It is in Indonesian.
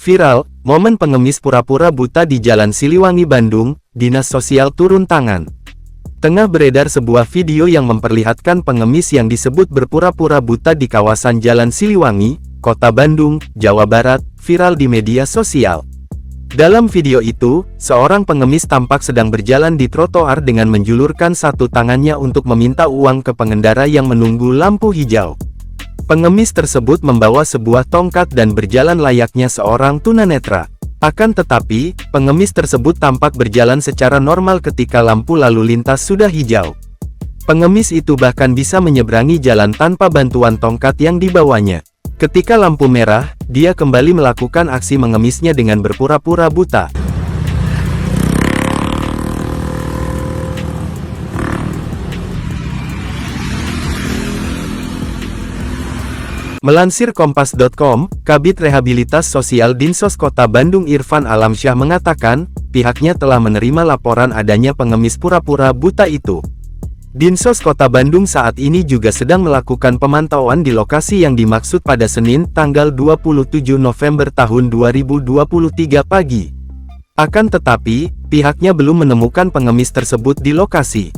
Viral, momen pengemis pura-pura buta di Jalan Siliwangi, Bandung, Dinas Sosial turun tangan. Tengah beredar sebuah video yang memperlihatkan pengemis yang disebut berpura-pura buta di kawasan Jalan Siliwangi, Kota Bandung, Jawa Barat, viral di media sosial. Dalam video itu, seorang pengemis tampak sedang berjalan di trotoar dengan menjulurkan satu tangannya untuk meminta uang ke pengendara yang menunggu lampu hijau. Pengemis tersebut membawa sebuah tongkat dan berjalan layaknya seorang tunanetra. Akan tetapi, pengemis tersebut tampak berjalan secara normal ketika lampu lalu lintas sudah hijau. Pengemis itu bahkan bisa menyeberangi jalan tanpa bantuan tongkat yang dibawanya. Ketika lampu merah, dia kembali melakukan aksi mengemisnya dengan berpura-pura buta. Melansir Kompas.com, Kabid Rehabilitas Sosial Dinsos Kota Bandung Irfan Alamsyah mengatakan, pihaknya telah menerima laporan adanya pengemis pura-pura buta itu. Dinsos Kota Bandung saat ini juga sedang melakukan pemantauan di lokasi yang dimaksud pada Senin, tanggal 27 November tahun 2023 pagi. Akan tetapi, pihaknya belum menemukan pengemis tersebut di lokasi.